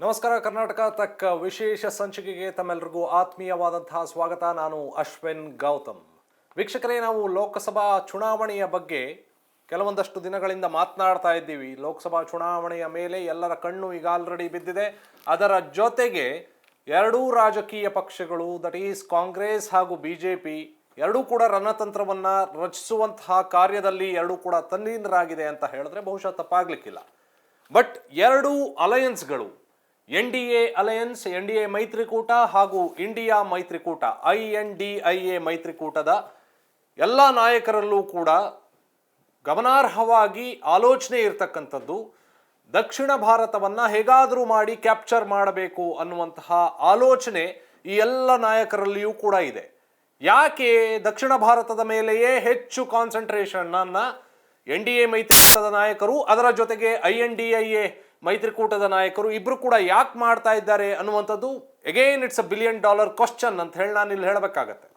ನಮಸ್ಕಾರ. ಕರ್ನಾಟಕ ತಕ್ಕ ವಿಶೇಷ ಸಂಚಿಕೆಗೆ ತಮ್ಮೆಲ್ಲರಿಗೂ ಆತ್ಮೀಯವಾದಂತಹ ಸ್ವಾಗತ. ನಾನು ಅಶ್ವಿನ್ ಗೌತಮ್. ವೀಕ್ಷಕರೇ, ನಾವು ಲೋಕಸಭಾ ಚುನಾವಣೆಯ ಬಗ್ಗೆ ಕೆಲವೊಂದಷ್ಟು ದಿನಗಳಿಂದ ಮಾತನಾಡ್ತಾ ಇದ್ದೀವಿ. ಲೋಕಸಭಾ ಚುನಾವಣೆಯ ಮೇಲೆ ಎಲ್ಲರ ಕಣ್ಣು ಈಗ ಆಲ್ರೆಡಿ ಬಿದ್ದಿದೆ. ಅದರ ಜೊತೆಗೆ ಎರಡೂ ರಾಜಕೀಯ ಪಕ್ಷಗಳು, ದಟ್ ಈಸ್ ಕಾಂಗ್ರೆಸ್ ಹಾಗೂ ಬಿಜೆಪಿ, ಎರಡೂ ಕೂಡ ರಣತಂತ್ರವನ್ನು ರಚಿಸುವಂತಹ ಕಾರ್ಯದಲ್ಲಿ ಎರಡೂ ಕೂಡ ತಲ್ಲೀನರಾಗಿದೆ ಅಂತ ಹೇಳಿದ್ರೆ ಬಹುಶಃ ತಪ್ಪಾಗ್ಲಿಕ್ಕಿಲ್ಲ. ಬಟ್ ಎರಡೂ ಅಲಯನ್ಸ್ಗಳು, NDA ಅಲಯನ್ಸ್, NDA ಮೈತ್ರಿಕೂಟ ಹಾಗೂ ಇಂಡಿಯಾ ಮೈತ್ರಿಕೂಟ, INDIA ಮೈತ್ರಿಕೂಟದ ಎಲ್ಲ ನಾಯಕರಲ್ಲೂ ಕೂಡ ಗಮನಾರ್ಹವಾಗಿ ಆಲೋಚನೆ ಇರತಕ್ಕಂಥದ್ದು ದಕ್ಷಿಣ ಭಾರತವನ್ನು ಹೇಗಾದರೂ ಮಾಡಿ ಕ್ಯಾಪ್ಚರ್ ಮಾಡಬೇಕು ಅನ್ನುವಂತಹ ಆಲೋಚನೆ ಈ ಎಲ್ಲ ನಾಯಕರಲ್ಲಿಯೂ ಕೂಡ ಇದೆ. ಯಾಕೆ ದಕ್ಷಿಣ ಭಾರತದ ಮೇಲೆಯೇ ಹೆಚ್ಚು ಕಾನ್ಸಂಟ್ರೇಷನ್ ಅನ್ನ NDA ಮೈತ್ರಿಕೂಟದ ನಾಯಕರು, ಅದರ ಜೊತೆಗೆ INDIA ಮೈತ್ರಿಕೂಟದ ನಾಯಕರು ಇಬ್ರು ಕೂಡ ಯಾಕೆ ಮಾಡ್ತಾ ಇದ್ದಾರೆ ಅನ್ನುವಂಥದ್ದು ಅಗೇನ್ ಇಟ್ಸ್ $1 ಬಿಲಿಯನ್ ಕ್ವಶನ್ ಅಂತ ಹೇಳಿ ನಾನು ಇಲ್ಲಿ ಹೇಳಬೇಕಾಗತ್ತೆ.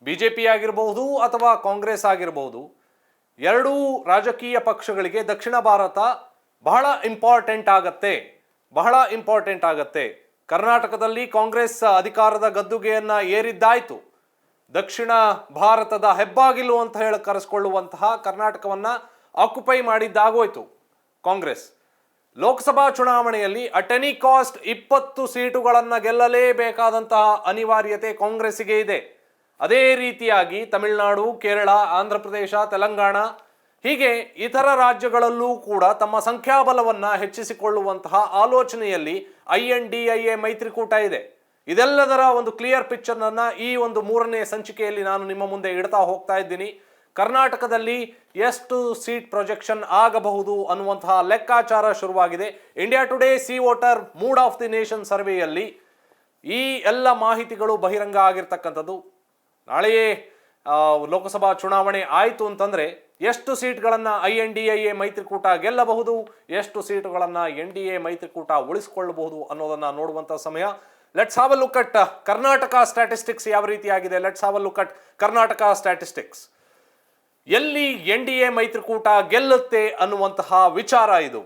ಬಿಜೆಪಿ ಆಗಿರಬಹುದು ಅಥವಾ ಕಾಂಗ್ರೆಸ್ ಆಗಿರಬಹುದು, ಎರಡೂ ರಾಜಕೀಯ ಪಕ್ಷಗಳಿಗೆ ದಕ್ಷಿಣ ಭಾರತ ಬಹಳ ಇಂಪಾರ್ಟೆಂಟ್ ಆಗತ್ತೆ. ಕರ್ನಾಟಕದಲ್ಲಿ ಕಾಂಗ್ರೆಸ್ ಅಧಿಕಾರದ ಗದ್ದುಗೆಯನ್ನ ಏರಿದ್ದಾಯ್ತು. ದಕ್ಷಿಣ ಭಾರತದ ಹೆಬ್ಬಾಗಿಲು ಅಂತ ಹೇಳಿ ಕರೆಸಿಕೊಳ್ಳುವಂತಹ ಕರ್ನಾಟಕವನ್ನ ಆಕ್ಯುಪೈ ಮಾಡಿದ್ದಾಗೋಯ್ತು ಕಾಂಗ್ರೆಸ್. ಲೋಕಸಭಾ ಚುನಾವಣೆಯಲ್ಲಿ ಅಟ್ ಎನಿ ಕಾಸ್ಟ್ 20 ಸೀಟುಗಳನ್ನು ಗೆಲ್ಲಲೇಬೇಕಾದಂತಹ ಅನಿವಾರ್ಯತೆ ಕಾಂಗ್ರೆಸ್ಸಿಗೆ ಇದೆ. ಅದೇ ರೀತಿಯಾಗಿ ತಮಿಳುನಾಡು, ಕೇರಳ, ಆಂಧ್ರ ಪ್ರದೇಶ, ತೆಲಂಗಾಣ ಹೀಗೆ ಇತರ ರಾಜ್ಯಗಳಲ್ಲೂ ಕೂಡ ತಮ್ಮ ಸಂಖ್ಯಾಬಲವನ್ನು ಹೆಚ್ಚಿಸಿಕೊಳ್ಳುವಂತಹ ಆಲೋಚನೆಯಲ್ಲಿ INDIA ಮೈತ್ರಿಕೂಟ ಇದೆ. ಇದೆಲ್ಲದರ ಒಂದು ಕ್ಲಿಯರ್ ಪಿಕ್ಚರ್ನನ್ನ ಈ ಒಂದು 3ನೇ ಸಂಚಿಕೆಯಲ್ಲಿ ನಾನು ನಿಮ್ಮ ಮುಂದೆ ಇಡ್ತಾ ಹೋಗ್ತಾ ಇದ್ದೀನಿ. ಕರ್ನಾಟಕದಲ್ಲಿ ಎಷ್ಟು ಸೀಟ್ ಪ್ರೊಜೆಕ್ಷನ್ ಆಗಬಹುದು ಅನ್ನುವಂತಹ ಲೆಕ್ಕಾಚಾರ ಶುರುವಾಗಿದೆ. India today C voter mood of the nation ಸರ್ವೆಯಲ್ಲಿ ಈ ಎಲ್ಲ ಮಾಹಿತಿಗಳು ಬಹಿರಂಗ ಆಗಿರ್ತಕ್ಕಂಥದ್ದು. ನಾಳೆಯೇ ಲೋಕಸಭಾ ಚುನಾವಣೆ ಆಯಿತು ಅಂತಂದರೆ ಎಷ್ಟು ಸೀಟ್ಗಳನ್ನು INDIA ಮೈತ್ರಿಕೂಟ ಗೆಲ್ಲಬಹುದು, ಎಷ್ಟು ಸೀಟುಗಳನ್ನು NDA ಮೈತ್ರಿಕೂಟ ಉಳಿಸಿಕೊಳ್ಳಬಹುದು ಅನ್ನೋದನ್ನು ನೋಡುವಂಥ ಸಮಯ. Let's have a look at Karnataka statistics ಯಾವ ರೀತಿಯಾಗಿದೆ. Let's have a look at Karnataka statistics. ಎಲ್ಲಿ NDA ಮೈತ್ರಿಕೂಟ ಗೆಲ್ಲುತ್ತೆ ಅನ್ನುವಂತಹ ವಿಚಾರ ಇದು.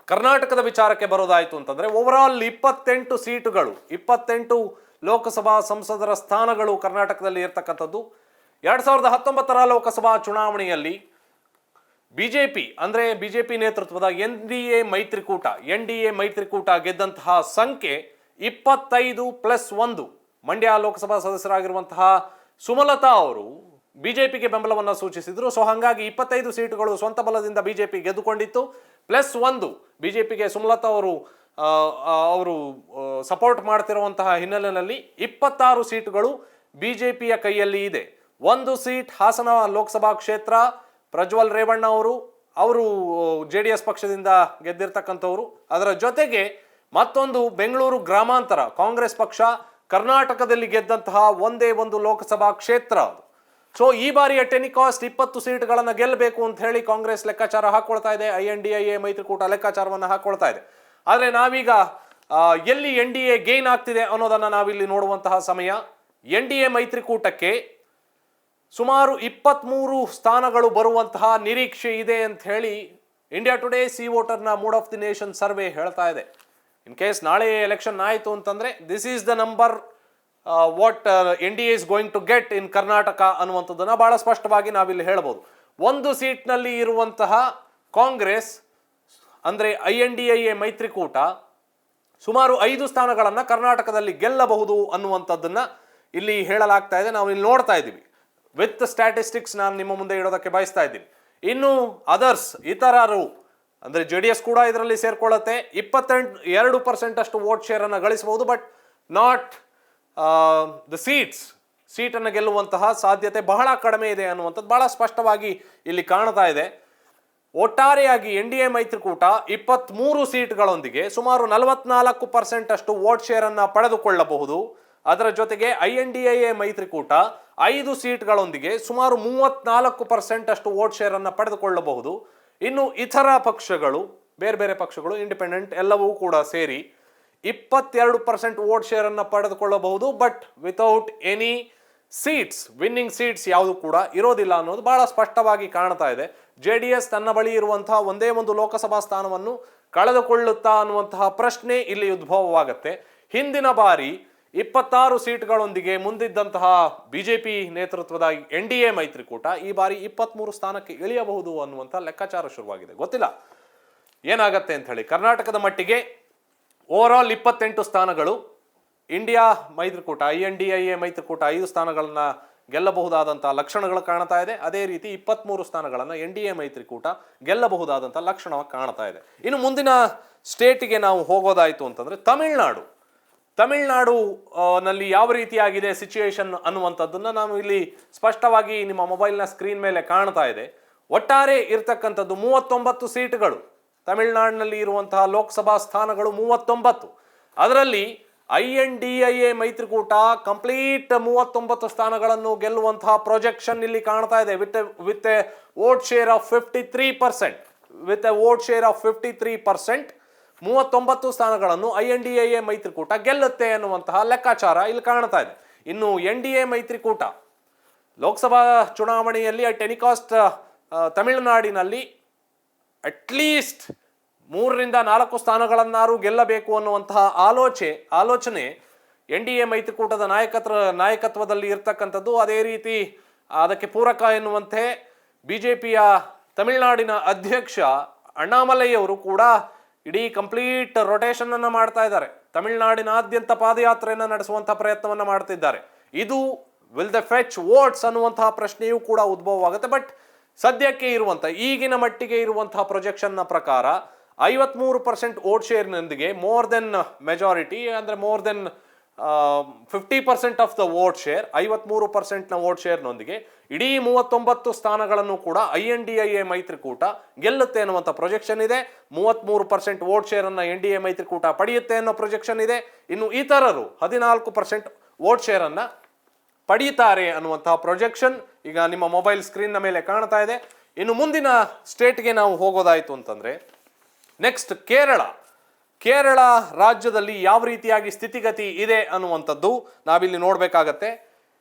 ಕರ್ನಾಟಕದ ವಿಚಾರಕ್ಕೆ ಬರೋದಾಯಿತು ಅಂತಂದರೆ ಓವರಾಲ್ 28 ಸೀಟುಗಳು, 28 ಲೋಕಸಭಾ ಸಂಸದರ ಸ್ಥಾನಗಳು ಕರ್ನಾಟಕದಲ್ಲಿ ಇರ್ತಕ್ಕಂಥದ್ದು. 2019 ಲೋಕಸಭಾ ಚುನಾವಣೆಯಲ್ಲಿ ಬಿಜೆಪಿ ಅಂದರೆ ಬಿಜೆಪಿ ನೇತೃತ್ವದ NDA ಮೈತ್ರಿಕೂಟ ಗೆದ್ದಂತಹ ಸಂಖ್ಯೆ 25+1. ಮಂಡ್ಯ ಲೋಕಸಭಾ ಸದಸ್ಯರಾಗಿರುವಂತಹ ಸುಮಲತಾ ಅವರು ಬಿಜೆಪಿಗೆ ಬೆಂಬಲವನ್ನು ಸೂಚಿಸಿದ್ರು. ಸೊ ಹಾಗಾಗಿ 25 ಸೀಟುಗಳು ಸ್ವಂತ ಬಲದಿಂದ ಬಿಜೆಪಿ ಗೆದ್ದುಕೊಂಡಿತ್ತು. +1 ಬಿಜೆಪಿಗೆ ಸುಮಲತಾ ಅವರು ಸಪೋರ್ಟ್ ಮಾಡ್ತಿರುವಂತಹ ಹಿನ್ನೆಲೆಯಲ್ಲಿ 26 ಸೀಟುಗಳು ಬಿಜೆಪಿಯ ಕೈಯಲ್ಲಿ ಇದೆ. 1 ಸೀಟ್ ಹಾಸನ ಲೋಕಸಭಾ ಕ್ಷೇತ್ರ, ಪ್ರಜ್ವಲ್ ರೇವಣ್ಣ ಅವರು JDS ಪಕ್ಷದಿಂದ ಗೆದ್ದಿರ್ತಕ್ಕಂಥವ್ರು. ಅದರ ಜೊತೆಗೆ ಮತ್ತೊಂದು ಬೆಂಗಳೂರು ಗ್ರಾಮಾಂತರ ಕಾಂಗ್ರೆಸ್ ಪಕ್ಷ ಕರ್ನಾಟಕದಲ್ಲಿ ಗೆದ್ದಂತಹ ಒಂದೇ ಒಂದು ಲೋಕಸಭಾ ಕ್ಷೇತ್ರ ಅದು. ಸೊ ಈ ಬಾರಿ ಅಟ್ ಎನಿ ಕಾಸ್ಟ್ 20 ಸೀಟ್ಗಳನ್ನು ಗೆಲ್ಲಬೇಕು ಅಂತ ಹೇಳಿ ಕಾಂಗ್ರೆಸ್ ಲೆಕ್ಕಾಚಾರ ಹಾಕೊಳ್ತಾ ಇದೆ. INDIA ಮೈತ್ರಿಕೂಟ ಲೆಕ್ಕಾಚಾರವನ್ನು ಹಾಕೊಳ್ತಾ ಇದೆ. ಆದರೆ ನಾವೀಗ ಎಲ್ಲಿ NDA ಗೇನ್ ಆಗ್ತಿದೆ ಅನ್ನೋದನ್ನು ನಾವಿಲ್ಲಿ ನೋಡುವಂತಹ ಸಮಯ. NDA ಮೈತ್ರಿಕೂಟಕ್ಕೆ ಸುಮಾರು 23 ಸ್ಥಾನಗಳು ಬರುವಂತಹ ನಿರೀಕ್ಷೆ ಇದೆ ಅಂತ ಹೇಳಿ ಇಂಡಿಯಾ ಟುಡೇ ಸಿ ವೋಟರ್ನ mood of the nation survey ಹೇಳ್ತಾ ಇದೆ. ಇನ್ ಕೇಸ್ ನಾಳೆ ಎಲೆಕ್ಷನ್ ಆಯಿತು ಅಂತಂದರೆ this is the number what NDA is going to get in Karnataka ಅನ್ನುವಂಥದ್ದನ್ನು ಬಹಳ ಸ್ಪಷ್ಟವಾಗಿ ನಾವಿಲ್ಲಿ ಹೇಳ್ಬೋದು. 1 ಸೀಟ್ನಲ್ಲಿ ಇರುವಂತಹ ಕಾಂಗ್ರೆಸ್ ಅಂದರೆ INDIA ಮೈತ್ರಿಕೂಟ ಸುಮಾರು 5 ಸ್ಥಾನಗಳನ್ನು ಕರ್ನಾಟಕದಲ್ಲಿ ಗೆಲ್ಲಬಹುದು ಅನ್ನುವಂಥದ್ದನ್ನು ಇಲ್ಲಿ ಹೇಳಲಾಗ್ತಾ ಇದೆ. ನಾವು ಇಲ್ಲಿ ನೋಡ್ತಾ ಇದ್ದೀವಿ ವಿತ್ ಸ್ಟ್ಯಾಟಿಸ್ಟಿಕ್ಸ್ ನಾನು ನಿಮ್ಮ ಮುಂದೆ ಇಡೋದಕ್ಕೆ ಬಯಸ್ತಾ ಇದ್ದೀನಿ. ಇನ್ನು ಅದರ್ಸ್, ಇತರರು ಅಂದರೆ JDS ಕೂಡ ಇದರಲ್ಲಿ ಸೇರ್ಕೊಳ್ಳುತ್ತೆ. 22% ಅಷ್ಟು ವೋಟ್ ಶೇರನ್ನು ಗಳಿಸಬಹುದು. ಬಟ್ ನಾಟ್ ದ ಸೀಟನ್ನು ಗೆಲ್ಲುವಂತಹ ಸಾಧ್ಯತೆ ಬಹಳ ಕಡಿಮೆ ಇದೆ ಅನ್ನುವಂಥದ್ದು ಬಹಳ ಸ್ಪಷ್ಟವಾಗಿ ಇಲ್ಲಿ ಕಾಣ್ತಾ ಇದೆ. ಒಟ್ಟಾರೆಯಾಗಿ NDA ಮೈತ್ರಿಕೂಟ 23 ಸೀಟ್ಗಳೊಂದಿಗೆ ಸುಮಾರು 44% ಅಷ್ಟು ವೋಟ್ ಶೇರನ್ನು ಪಡೆದುಕೊಳ್ಳಬಹುದು. ಅದರ ಜೊತೆಗೆ INDIA ಮೈತ್ರಿಕೂಟ 5 ಸೀಟ್ಗಳೊಂದಿಗೆ ಸುಮಾರು 34% ಅಷ್ಟು ವೋಟ್ ಶೇರನ್ನು ಪಡೆದುಕೊಳ್ಳಬಹುದು. ಇನ್ನು ಇತರ ಪಕ್ಷಗಳು, ಬೇರೆ ಬೇರೆ ಪಕ್ಷಗಳು, ಇಂಡಿಪೆಂಡೆಂಟ್ ಎಲ್ಲವೂ ಕೂಡ ಸೇರಿ 22% ವೋಟ್ ಶೇರನ್ನು ಪಡೆದುಕೊಳ್ಳಬಹುದು. But without any winning seats ಯಾವುದು ಕೂಡ ಇರೋದಿಲ್ಲ ಅನ್ನೋದು ಬಹಳ ಸ್ಪಷ್ಟವಾಗಿ ಕಾಣ್ತಾ ಇದೆ. JDS ತನ್ನ ಬಳಿ ಇರುವಂತಹ ಒಂದೇ ಒಂದು ಲೋಕಸಭಾ ಸ್ಥಾನವನ್ನು ಕಳೆದುಕೊಳ್ಳುತ್ತಾ ಅನ್ನುವಂತಹ ಪ್ರಶ್ನೆ ಇಲ್ಲಿ ಉದ್ಭವವಾಗುತ್ತೆ. ಹಿಂದಿನ ಬಾರಿ 26 ಸೀಟ್ಗಳೊಂದಿಗೆ ಮುಂದಿದ್ದಂತಹ ಬಿಜೆಪಿ ನೇತೃತ್ವದ NDA ಮೈತ್ರಿಕೂಟ ಈ ಬಾರಿ 23 ಸ್ಥಾನಕ್ಕೆ ಇಳಿಯಬಹುದು ಅನ್ನುವಂಥ ಲೆಕ್ಕಾಚಾರ ಶುರುವಾಗಿದೆ. ಗೊತ್ತಿಲ್ಲ ಏನಾಗತ್ತೆ ಅಂತ ಹೇಳಿ. ಕರ್ನಾಟಕದ ಮಟ್ಟಿಗೆ ಓವರ್ ಆಲ್ 28 ಸ್ಥಾನಗಳು ಇಂಡಿಯಾ ಮೈತ್ರಿಕೂಟ INDIA ಮೈತ್ರಿಕೂಟ 5 ಸ್ಥಾನಗಳನ್ನ ಗೆಲ್ಲಬಹುದಾದಂತಹ ಲಕ್ಷಣಗಳು ಕಾಣ್ತಾ ಇದೆ. ಅದೇ ರೀತಿ 23 ಸ್ಥಾನಗಳನ್ನು NDA ಮೈತ್ರಿಕೂಟ ಗೆಲ್ಲಬಹುದಾದಂತಹ ಲಕ್ಷಣ ಕಾಣ್ತಾ ಇದೆ. ಇನ್ನು ಮುಂದಿನ ಸ್ಟೇಟಿಗೆ ನಾವು ಹೋಗೋದಾಯ್ತು ಅಂತಂದ್ರೆ ತಮಿಳ್ನಾಡು ನಲ್ಲಿ ಯಾವ ರೀತಿಯಾಗಿದೆ ಸಿಚುಯೇಷನ್ ಅನ್ನುವಂಥದ್ದನ್ನ ನಾವು ಇಲ್ಲಿ ಸ್ಪಷ್ಟವಾಗಿ ನಿಮ್ಮ ಮೊಬೈಲ್ನ ಸ್ಕ್ರೀನ್ ಮೇಲೆ ಕಾಣ್ತಾ ಇದೆ. ಒಟ್ಟಾರೆ ಇರ್ತಕ್ಕಂಥದ್ದು 39 ಸೀಟ್ಗಳು. ತಮಿಳ್ನಾಡಿನಲ್ಲಿ ಇರುವಂತಹ ಲೋಕಸಭಾ ಸ್ಥಾನಗಳು 39. ಅದರಲ್ಲಿ INDIA ಮೈತ್ರಿಕೂಟ ಕಂಪ್ಲೀಟ್ 39 ಸ್ಥಾನಗಳನ್ನು ಗೆಲ್ಲುವಂತಹ ಪ್ರೊಜೆಕ್ಷನ್ ಇಲ್ಲಿ ಕಾಣ್ತಾ ಇದೆ. With A vote share of 53%. With A vote share of 53%. 39 ಸ್ಥಾನಗಳನ್ನು INDIA ಮೈತ್ರಿಕೂಟ ಗೆಲ್ಲುತ್ತೆ ಅನ್ನುವಂತಹ ಲೆಕ್ಕಾಚಾರ ಇಲ್ಲಿ ಕಾಣ್ತಾ ಇದೆ. ಇನ್ನು NDA ಮೈತ್ರಿಕೂಟ ಲೋಕಸಭಾ ಚುನಾವಣೆಯಲ್ಲಿ ಟೆಲಿಕಾಸ್ಟ್ ತಮಿಳುನಾಡಿನಲ್ಲಿ ಅಟ್ಲೀಸ್ಟ್ 3ರಿಂದ 4 ಸ್ಥಾನಗಳನ್ನಾರು ಗೆಲ್ಲಬೇಕು ಅನ್ನುವಂತಹ ಆಲೋಚನೆ NDA ಮೈತ್ರಿಕೂಟದ ನಾಯಕತ್ವದಲ್ಲಿ ಇರ್ತಕ್ಕಂಥದ್ದು. ಅದೇ ರೀತಿ ಅದಕ್ಕೆ ಪೂರಕ ಎನ್ನುವಂತೆ ಬಿಜೆಪಿಯ ತಮಿಳುನಾಡಿನ ಅಧ್ಯಕ್ಷ ಅಣ್ಣಾಮಲೈ ಅವರು ಕೂಡ ಇಡೀ ಕಂಪ್ಲೀಟ್ ರೊಟೇಷನ್ ಅನ್ನು ಮಾಡ್ತಾ ಇದ್ದಾರೆ. ತಮಿಳುನಾಡಿನಾದ್ಯಂತ ಪಾದಯಾತ್ರೆಯನ್ನು ನಡೆಸುವಂತಹ ಪ್ರಯತ್ನವನ್ನ ಮಾಡ್ತಿದ್ದಾರೆ. ಇದು ವಿಲ್ ದ ಫೆಚ್ ವೋಟ್ಸ್ ಅನ್ನುವಂತಹ ಪ್ರಶ್ನೆಯೂ ಕೂಡ ಉದ್ಭವವಾಗುತ್ತೆ. ಬಟ್ ಸದ್ಯಕ್ಕೆ ಈಗಿನ ಮಟ್ಟಿಗೆ ಇರುವಂತಹ ಪ್ರೊಜೆಕ್ಷನ್ನ ಪ್ರಕಾರ 53% ವೋಟ್ ಶೇರ್ನೊಂದಿಗೆ ಮೋರ್ ದೆನ್ ಮೆಜಾರಿಟಿ ಅಂದರೆ more than 50% of the vote share, 53%ನ ವೋಟ್ ಶೇರ್ನೊಂದಿಗೆ ಇಡೀ 39 ಸ್ಥಾನಗಳನ್ನು ಕೂಡ INDIA ಮೈತ್ರಿಕೂಟ ಗೆಲ್ಲುತ್ತೆ ಅನ್ನುವಂಥ ಪ್ರೊಜೆಕ್ಷನ್ ಇದೆ. 33% ವೋಟ್ ಶೇರ್ ಅನ್ನ NDA ಮೈತ್ರಿಕೂಟ ಪಡೆಯುತ್ತೆ ಅನ್ನೋ ಪ್ರೊಜೆಕ್ಷನ್ ಇದೆ. ಇನ್ನು ಇತರರು 14% ವೋಟ್ ಶೇರ್ ಅನ್ನ ಪಡೀತಾರೆ ಅನ್ನುವಂತಹ ಪ್ರೊಜೆಕ್ಷನ್ ಈಗ ನಿಮ್ಮ ಮೊಬೈಲ್ ಸ್ಕ್ರೀನ್ನ ಮೇಲೆ ಕಾಣ್ತಾ ಇದೆ. ಇನ್ನು ಮುಂದಿನ ಸ್ಟೇಟ್ಗೆ ನಾವು ಹೋಗೋದಾಯ್ತು ಅಂತಂದ್ರೆ ನೆಕ್ಸ್ಟ್ ಕೇರಳ ರಾಜ್ಯದಲ್ಲಿ ಯಾವ ರೀತಿಯಾಗಿ ಸ್ಥಿತಿಗತಿ ಇದೆ ಅನ್ನುವಂಥದ್ದು ನಾವಿಲ್ಲಿ ನೋಡಬೇಕಾಗತ್ತೆ.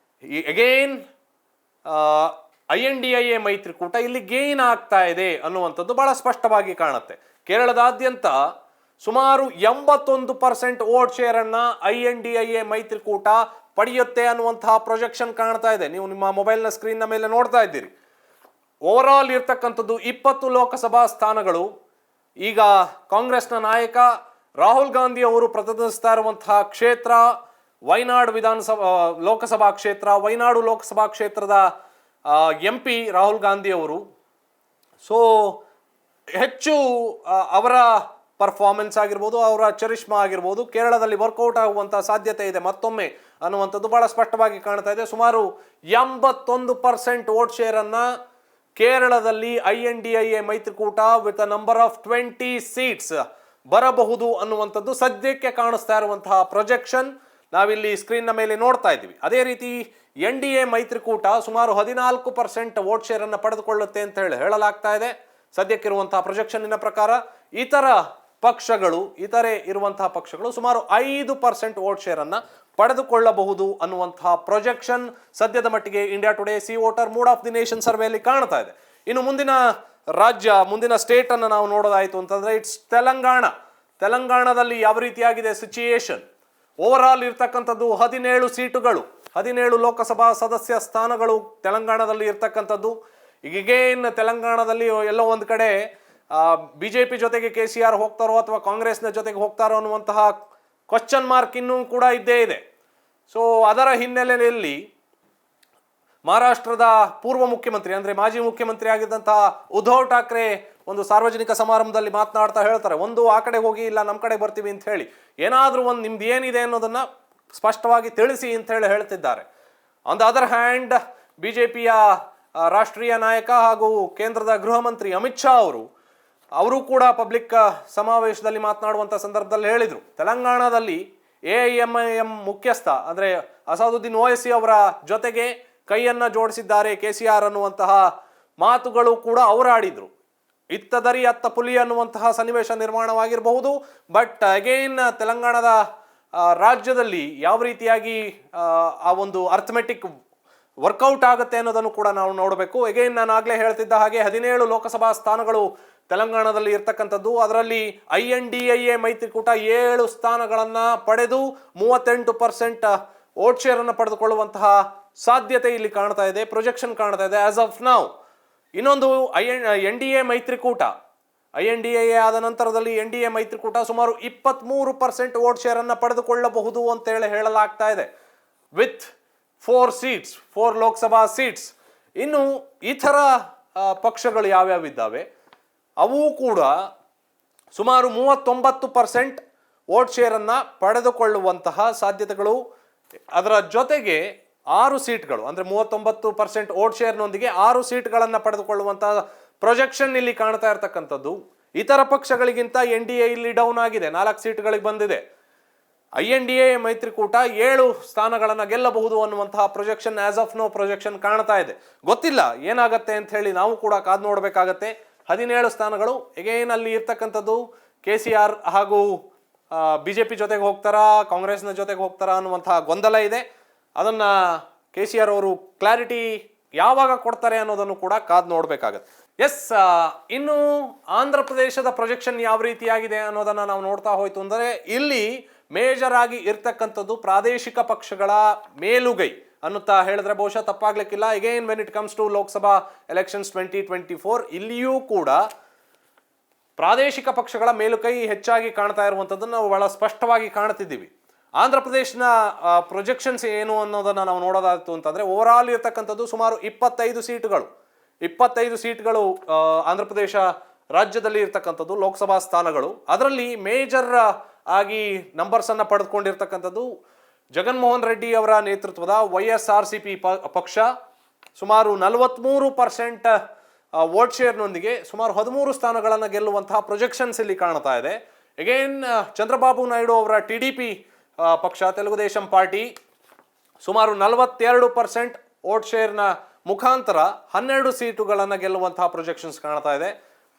ಅಗೇನ್ INDIA ಮೈತ್ರಿಕೂಟ ಇಲ್ಲಿ ಗೇನ್ ಆಗ್ತಾ ಇದೆ ಅನ್ನುವಂಥದ್ದು ಬಹಳ ಸ್ಪಷ್ಟವಾಗಿ ಕಾಣುತ್ತೆ. ಕೇರಳದಾದ್ಯಂತ ಸುಮಾರು 81% ವೋಟ್ ಶೇರ್ ಅನ್ನ INDIA ಮೈತ್ರಿಕೂಟ ಪಡೆಯುತ್ತೆ ಅನ್ನುವಂತಹ ಪ್ರೊಜೆಕ್ಷನ್ ಕಾಣ್ತಾ ಇದೆ. ನೀವು ನಿಮ್ಮ ಮೊಬೈಲ್ನ ಸ್ಕ್ರೀನ್ನ ಮೇಲೆ ನೋಡ್ತಾ ಇದ್ದೀರಿ. ಓವರ್ ಆಲ್ ಇರ್ತಕ್ಕಂಥದ್ದು 20 ಲೋಕಸಭಾ ಸ್ಥಾನಗಳು. ಈಗ ಕಾಂಗ್ರೆಸ್ನ ನಾಯಕ ರಾಹುಲ್ ಗಾಂಧಿ ಅವರು ಪ್ರತಿನಿಧಿಸ್ತಾ ಇರುವಂತಹ ಕ್ಷೇತ್ರ ವಯನಾಡು ಲೋಕಸಭಾ ಕ್ಷೇತ್ರ. ವಯನಾಡು ಲೋಕಸಭಾ ಕ್ಷೇತ್ರದ MP ರಾಹುಲ್ ಗಾಂಧಿ ಅವರು ಹೆಚ್ಚು ಅವರ ಪರ್ಫಾರ್ಮೆನ್ಸ್ ಆಗಿರ್ಬೋದು, ಅವರ ಚರಿಷ್ಮಾ ಆಗಿರ್ಬೋದು ಕೇರಳದಲ್ಲಿ ವರ್ಕೌಟ್ ಆಗುವಂತಹ ಸಾಧ್ಯತೆ ಇದೆ ಮತ್ತೊಮ್ಮೆ ಅನ್ನುವಂಥದ್ದು ಬಹಳ ಸ್ಪಷ್ಟವಾಗಿ ಕಾಣ್ತಾ ಇದೆ. ಸುಮಾರು 81% ವೋಟ್ ಶೇರ್ ಅನ್ನ ಕೇರಳದಲ್ಲಿ INDIA ಮೈತ್ರಿಕೂಟ with a number of 20 seats ಬರಬಹುದು ಅನ್ನುವಂಥದ್ದು ಸದ್ಯಕ್ಕೆ ಕಾಣಿಸ್ತಾ ಇರುವಂತಹ ಪ್ರೊಜೆಕ್ಷನ್ ನಾವಿಲ್ಲಿ ಸ್ಕ್ರೀನ್ನ ಮೇಲೆ ನೋಡ್ತಾ ಇದ್ದೀವಿ. ಅದೇ ರೀತಿ NDA ಮೈತ್ರಿಕೂಟ ಸುಮಾರು 14% ವೋಟ್ ಶೇರ್ ಅನ್ನು ಪಡೆದುಕೊಳ್ಳುತ್ತೆ ಅಂತ ಹೇಳಲಾಗ್ತಾ ಇದೆ ಸದ್ಯಕ್ಕಿರುವಂತಹ ಪ್ರೊಜೆಕ್ಷನ್ನಿನ ಪ್ರಕಾರ. ಇತರೆ ಇರುವಂತಹ ಪಕ್ಷಗಳು ಸುಮಾರು 5% ವೋಟ್ ಶೇರ್ ಅನ್ನ ಪಡೆದುಕೊಳ್ಳಬಹುದು ಅನ್ನುವಂತಹ ಪ್ರೊಜೆಕ್ಷನ್ ಸದ್ಯದ ಮಟ್ಟಿಗೆ India today C voter mood of the nation ಸರ್ವೆಯಲ್ಲಿ ಕಾಣ್ತಾ ಇದೆ. ಇನ್ನು ಮುಂದಿನ ಸ್ಟೇಟ್ ಅನ್ನು ನಾವು ನೋಡೋದಾಯ್ತು ಅಂತಂದ್ರೆ ಇಟ್ಸ್ ತೆಲಂಗಾಣದಲ್ಲಿ ಯಾವ ರೀತಿಯಾಗಿದೆ ಸಿಚುಯೇಷನ್. ಓವರ್ ಆಲ್ ಇರ್ತಕ್ಕಂಥದ್ದು 17 ಸೀಟುಗಳು, 17 ಲೋಕಸಭಾ ಸದಸ್ಯ ಸ್ಥಾನಗಳು ತೆಲಂಗಾಣದಲ್ಲಿ ಇರ್ತಕ್ಕಂಥದ್ದು. ಈಗೇನ್ ತೆಲಂಗಾಣದಲ್ಲಿ ಎಲ್ಲೋ ಒಂದು ಕಡೆ ಬಿಜೆಪಿ ಜೊತೆಗೆ KCR ಹೋಗ್ತಾರೋ ಅಥವಾ ಕಾಂಗ್ರೆಸ್ನ ಜೊತೆಗೆ ಹೋಗ್ತಾರೋ ಅನ್ನುವಂತಹ ಕ್ವಶನ್ ಮಾರ್ಕ್ ಇನ್ನೂ ಕೂಡ ಇದ್ದೇ ಇದೆ. ಸೊ ಅದರ ಹಿನ್ನೆಲೆಯಲ್ಲಿ ಮಹಾರಾಷ್ಟ್ರದ ಪೂರ್ವ ಮುಖ್ಯಮಂತ್ರಿ ಅಂದ್ರೆ ಮಾಜಿ ಮುಖ್ಯಮಂತ್ರಿ ಆಗಿದ್ದಂತಹ ಉದ್ಧವ್ ಠಾಕ್ರೆ ಒಂದು ಸಾರ್ವಜನಿಕ ಸಮಾರಂಭದಲ್ಲಿ ಮಾತನಾಡ್ತಾ ಹೇಳ್ತಾರೆ, ಒಂದು ಆ ಕಡೆ ಹೋಗಿ ಇಲ್ಲ ನಮ್ಮ ಕಡೆ ಬರ್ತೀವಿ ಅಂತ ಹೇಳಿ, ಏನಾದ್ರೂ ಒಂದು ನಿಮ್ದು ಏನಿದೆ ಅನ್ನೋದನ್ನ ಸ್ಪಷ್ಟವಾಗಿ ತಿಳಿಸಿ ಅಂತ ಹೇಳ್ತಿದ್ದಾರೆ. ಆನ್ ದ ಅದರ್ ಹ್ಯಾಂಡ್ ಬಿಜೆಪಿಯ ರಾಷ್ಟ್ರೀಯ ನಾಯಕ ಹಾಗೂ ಕೇಂದ್ರದ ಗೃಹ ಮಂತ್ರಿ ಅಮಿತ್ ಶಾ ಅವರು ಕೂಡ ಪಬ್ಲಿಕ್ ಸಮಾವೇಶದಲ್ಲಿ ಮಾತನಾಡುವಂಥ ಸಂದರ್ಭದಲ್ಲಿ ಹೇಳಿದರು, ತೆಲಂಗಾಣದಲ್ಲಿ AIMIM ಮುಖ್ಯಸ್ಥ ಅಂದರೆ ಅಸಾದುದ್ದೀನ್ ಓವೈಸಿ ಅವರ ಜೊತೆಗೆ ಕೈಯನ್ನ ಜೋಡಿಸಿದ್ದಾರೆ KCR ಅನ್ನುವಂತಹ ಮಾತುಗಳು ಕೂಡ ಅವರು ಆಡಿದ್ರು. ಇತ್ತದರಿ ಅತ್ತ ಪುಲಿ ಅನ್ನುವಂತಹ ಸನ್ನಿವೇಶ ನಿರ್ಮಾಣವಾಗಿರಬಹುದು. ಬಟ್ ಅಗೈನ್ ತೆಲಂಗಾಣದ ರಾಜ್ಯದಲ್ಲಿ ಯಾವ ರೀತಿಯಾಗಿ ಆ ಒಂದು ಅರ್ಥಮೆಟಿಕ್ ವರ್ಕೌಟ್ ಆಗುತ್ತೆ ಅನ್ನೋದನ್ನು ಕೂಡ ನಾವು ನೋಡಬೇಕು. ಅಗೈನ್ ನಾನು ಆಗಲೇ ಹೇಳ್ತಿದ್ದ ಹಾಗೆ 17 ಲೋಕಸಭಾ ಸ್ಥಾನಗಳು ತೆಲಂಗಾಣದಲ್ಲಿ ಇರ್ತಕ್ಕಂಥದ್ದು. ಅದರಲ್ಲಿ INDIA ಮೈತ್ರಿಕೂಟ 7 ಸ್ಥಾನಗಳನ್ನು ಪಡೆದು 38% ವೋಟ್ ಶೇರ್ ಅನ್ನು ಪಡೆದುಕೊಳ್ಳುವಂತಹ ಸಾಧ್ಯತೆ ಇಲ್ಲಿ ಕಾಣ್ತಾ ಇದೆ, ಪ್ರೊಜೆಕ್ಷನ್ ಕಾಣ್ತಾ ಇದೆ ಆಸ್ ಆಫ್ ನೌ. ಇನ್ನೊಂದು NDA ಮೈತ್ರಿಕೂಟ, INDIA ಆದ ನಂತರದಲ್ಲಿ NDA ಮೈತ್ರಿಕೂಟ ಸುಮಾರು 23% ವೋಟ್ ಶೇರ್ ಅನ್ನು ಪಡೆದುಕೊಳ್ಳಬಹುದು ಅಂತೇಳಿ ಹೇಳಲಾಗ್ತಾ ಇದೆ, ವಿತ್ 4 ಲೋಕಸಭಾ ಸೀಟ್ಸ್. ಇನ್ನು ಈ ಥರ ಪಕ್ಷಗಳು ಯಾವ್ಯಾವಿದ್ದಾವೆ ಅವು ಕೂಡ ಸುಮಾರು 39% ವೋಟ್ ಶೇರನ್ನು ಪಡೆದುಕೊಳ್ಳುವಂತಹ ಸಾಧ್ಯತೆಗಳು. ಅದರ ಜೊತೆಗೆ 6 ಸೀಟ್ಗಳು ಅಂದರೆ 39% ವೋಟ್ ಶೇರ್ನೊಂದಿಗೆ 6 ಸೀಟ್ಗಳನ್ನು ಪಡೆದುಕೊಳ್ಳುವಂತಹ ಪ್ರೊಜೆಕ್ಷನ್ ಇಲ್ಲಿ ಕಾಣ್ತಾ ಇರತಕ್ಕಂಥದ್ದು. ಇತರ ಪಕ್ಷಗಳಿಗಿಂತ NDA ಇಲ್ಲಿ ಡೌನ್ ಆಗಿದೆ, 4 ಸೀಟ್ಗಳಿಗೆ ಬಂದಿದೆ. INDA ಮೈತ್ರಿಕೂಟ 7 ಸ್ಥಾನಗಳನ್ನು ಗೆಲ್ಲಬಹುದು ಅನ್ನುವಂತಹ projection as of no projection ಕಾಣ್ತಾ ಇದೆ. ಗೊತ್ತಿಲ್ಲ ಏನಾಗತ್ತೆ ಅಂತ ಹೇಳಿ, ನಾವು ಕೂಡ ಕಾದು ನೋಡಬೇಕಾಗತ್ತೆ. 17 ಸ್ಥಾನಗಳು ಎಗೇನ್ ಅಲ್ಲಿ ಇರ್ತಕ್ಕಂಥದ್ದು. KCR ಹಾಗೂ BJP ಜೊತೆಗೆ ಹೋಗ್ತಾರಾ, ಕಾಂಗ್ರೆಸ್ನ ಜೊತೆಗೆ ಹೋಗ್ತಾರಾ ಅನ್ನುವಂತಹ ಗೊಂದಲ ಇದೆ. ಅದನ್ನ KCR ಅವರು ಕ್ಲಾರಿಟಿ ಯಾವಾಗ ಕೊಡ್ತಾರೆ ಅನ್ನೋದನ್ನು ಕೂಡ ಕಾದು ನೋಡಬೇಕಾಗತ್ತೆ. ಎಸ್, ಇನ್ನು ಆಂಧ್ರ ಪ್ರದೇಶದ ಪ್ರೊಜೆಕ್ಷನ್ ಯಾವ ರೀತಿಯಾಗಿದೆ ಅನ್ನೋದನ್ನ ನಾವು ನೋಡ್ತಾ ಹೋಯ್ತು ಅಂದರೆ, ಇಲ್ಲಿ ಮೇಜರ್ ಆಗಿ ಇರ್ತಕ್ಕಂಥದ್ದು ಪ್ರಾದೇಶಿಕ ಪಕ್ಷಗಳ ಮೇಲುಗೈ ಅನ್ನುತ್ತಾ ಹೇಳಿದ್ರೆ ಬಹುಶಃ ತಪ್ಪಾಗ್ಲಿಕ್ಕಿಲ್ಲ. Again when it comes to Lok Sabha elections 2024 ಇಲ್ಲಿಯೂ ಕೂಡ ಪ್ರಾದೇಶಿಕ ಪಕ್ಷಗಳ ಮೇಲುಕೈ ಹೆಚ್ಚಾಗಿ ಕಾಣ್ತಾ ಇರುವಂಥದ್ದನ್ನು ನಾವು ಬಹಳ ಸ್ಪಷ್ಟವಾಗಿ ಕಾಣ್ತಿದ್ದೀವಿ. ಆಂಧ್ರ ಪ್ರದೇಶನ ಪ್ರೊಜೆಕ್ಷನ್ಸ್ ಏನು ಅನ್ನೋದನ್ನು ನಾವು ನೋಡೋದಾಯ್ತು ಅಂತಂದರೆ, ಓವರ್ ಆಲ್ ಇರ್ತಕ್ಕಂಥದ್ದು ಸುಮಾರು 25 ಸೀಟ್ಗಳು ಆಂಧ್ರ ಪ್ರದೇಶ ರಾಜ್ಯದಲ್ಲಿ ಇರ್ತಕ್ಕಂಥದ್ದು ಲೋಕಸಭಾ ಸ್ಥಾನಗಳು. ಅದರಲ್ಲಿ ಮೇಜರ್ ಆಗಿ ನಂಬರ್ಸ್ ಅನ್ನು ಪಡೆದುಕೊಂಡಿರ್ತಕ್ಕಂಥದ್ದು ಜಗನ್ಮೋಹನ್ ರೆಡ್ಡಿ ಅವರ ನೇತೃತ್ವದ YSRCP ಪಕ್ಷ ಸುಮಾರು 43% ವೋಟ್ ಶೇರ್ನೊಂದಿಗೆ ಸುಮಾರು 13 ಸ್ಥಾನಗಳನ್ನು ಗೆಲ್ಲುವಂತಹ ಪ್ರೊಜೆಕ್ಷನ್ಸ್ ಇಲ್ಲಿ ಕಾಣ್ತಾ ಇದೆ. ಅಗೇನ್ ಚಂದ್ರಬಾಬು ನಾಯ್ಡು ಅವರ TDP ಪಕ್ಷ, ತೆಲುಗುದೇಶಂ ಪಾರ್ಟಿ, ಸುಮಾರು 42% ವೋಟ್ ಶೇರ್ನ ಮುಖಾಂತರ 12 ಸೀಟುಗಳನ್ನು ಗೆಲ್ಲುವಂತಹ ಪ್ರೊಜೆಕ್ಷನ್ಸ್ ಕಾಣ್ತಾ ಇದೆ.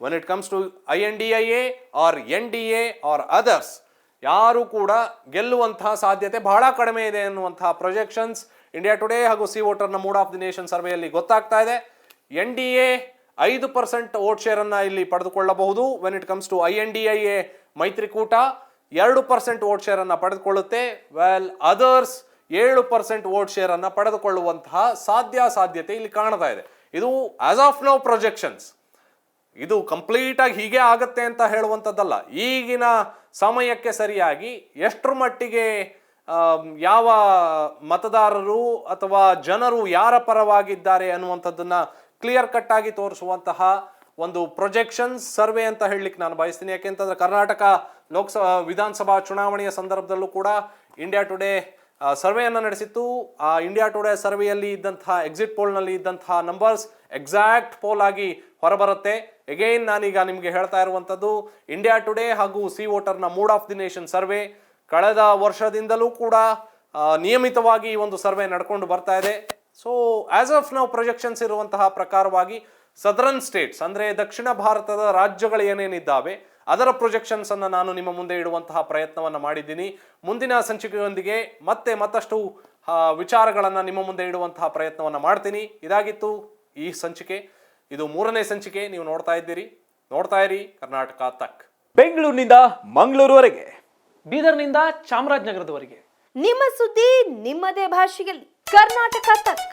When it comes to INDIA or NDA or others, ಯಾರು ಕೂಡ ಗೆಲ್ಲುವಂತಹ ಸಾಧ್ಯತೆ ಬಹಳ ಕಡಿಮೆ ಇದೆ ಎನ್ನುವಂತಹ ಪ್ರೊಜೆಕ್ಷನ್ಸ್ ಇಂಡಿಯಾ ಟುಡೇ ಹಾಗೂ ಸಿ ವೋಟರ್ನ ಮೂಡ್ ಆಫ್ ದಿ ನೇಷನ್ ಸರ್ವೆಯಲ್ಲಿ ಗೊತ್ತಾಗ್ತಾ ಇದೆ. NDA 5% ವೋಟ್ ಶೇರನ್ನು ಇಲ್ಲಿ ಪಡೆದುಕೊಳ್ಳಬಹುದು. When it comes to INDIA ಮೈತ್ರಿಕೂಟ 2% ವೋಟ್ ಶೇರನ್ನು ಪಡೆದುಕೊಳ್ಳುತ್ತೆ. ವೆಲ್ ಅದರ್ಸ್ 7% ವೋಟ್ ಶೇರನ್ನು ಪಡೆದುಕೊಳ್ಳುವಂತಹ ಸಾಧ್ಯತೆ ಇಲ್ಲಿ ಕಾಣ್ತಾ ಇದೆ. ಇದು ಆಸ್ ಆಫ್ ನೌ ಪ್ರೊಜೆಕ್ಷನ್ಸ್. ಇದು ಕಂಪ್ಲೀಟ್ ಆಗಿ ಹೀಗೆ ಆಗತ್ತೆ ಅಂತ ಹೇಳುವಂಥದ್ದಲ್ಲ. ಈಗಿನ ಸಮಯಕ್ಕೆ ಸರಿಯಾಗಿ ಎಷ್ಟರ ಮಟ್ಟಿಗೆ ಯಾವ ಮತದಾರರು ಅಥವಾ ಜನರು ಯಾರ ಪರವಾಗಿದ್ದಾರೆ ಅನ್ನುವಂಥದ್ದನ್ನ ಕ್ಲಿಯರ್ ಕಟ್ ಆಗಿ ತೋರಿಸುವಂತಹ ಒಂದು ಪ್ರೊಜೆಕ್ಷನ್ಸ್ ಸರ್ವೆ ಅಂತ ಹೇಳಲಿಕ್ಕೆ ನಾನು ಬಯಸ್ತೀನಿ. ಯಾಕೆಂತಂದ್ರೆ ಕರ್ನಾಟಕ ಲೋಕಸಭಾ ವಿಧಾನಸಭಾ ಚುನಾವಣೆಯ ಸಂದರ್ಭದಲ್ಲೂ ಕೂಡ ಇಂಡಿಯಾ ಟುಡೇ ಸರ್ವೆಯನ್ನು ನಡೆಸಿತ್ತು. ಆ ಇಂಡಿಯಾ ಟುಡೇ ಸರ್ವೆಯಲ್ಲಿ ಇದ್ದಂತಹ ಎಕ್ಸಿಟ್ ಪೋಲ್ನಲ್ಲಿ ಇದ್ದಂತಹ ನಂಬರ್ಸ್ ಎಕ್ಸಾಕ್ಟ್ ಪೋಲ್ ಆಗಿ ಹೊರಬರುತ್ತೆ. ಅಗೈನ್ ನಾನೀಗ ನಿಮಗೆ ಹೇಳ್ತಾ ಇರುವಂಥದ್ದು ಇಂಡಿಯಾ ಟುಡೇ ಹಾಗೂ ಸಿ ವೋಟರ್ನ mood of the nation survey ಕಳೆದ ವರ್ಷದಿಂದಲೂ ಕೂಡ ನಿಯಮಿತವಾಗಿ ಈ ಒಂದು ಸರ್ವೆ ನಡ್ಕೊಂಡು ಬರ್ತಾ ಇದೆ. ಸೊ ಆಸ್ ಆಫ್ ನಾವು ಪ್ರೊಜೆಕ್ಷನ್ಸ್ ಇರುವಂತಹ ಪ್ರಕಾರವಾಗಿ ಸದರ್ನ್ ಸ್ಟೇಟ್ಸ್ ಅಂದರೆ ದಕ್ಷಿಣ ಭಾರತದ ರಾಜ್ಯಗಳು ಏನೇನಿದ್ದಾವೆ ಅದರ ಪ್ರೊಜೆಕ್ಷನ್ಸ್ ಅನ್ನು ನಾನು ನಿಮ್ಮ ಮುಂದೆ ಇಡುವಂತಹ ಪ್ರಯತ್ನವನ್ನು ಮಾಡಿದ್ದೀನಿ. ಮುಂದಿನ ಸಂಚಿಕೆಯೊಂದಿಗೆ ಮತ್ತಷ್ಟು ವಿಚಾರಗಳನ್ನು ನಿಮ್ಮ ಮುಂದೆ ಇಡುವಂತಹ ಪ್ರಯತ್ನವನ್ನು ಮಾಡ್ತೀನಿ. ಇದಾಗಿತ್ತು ಈ ಸಂಚಿಕೆ. ಇದು 3ನೇ ಸಂಚಿಕೆ. ನೀವು ನೋಡ್ತಾ ಇರಿ ಕರ್ನಾಟಕ ತಕ್. ಬೆಂಗಳೂರಿನಿಂದ ಮಂಗಳೂರುವರೆಗೆ, ಬೀದರ್ನಿಂದ ಚಾಮರಾಜನಗರದವರೆಗೆ ನಿಮ್ಮ ಸುದ್ದಿ ನಿಮ್ಮದೇ ಭಾಷೆಯಲ್ಲಿ ಕರ್ನಾಟಕ ತಕ್.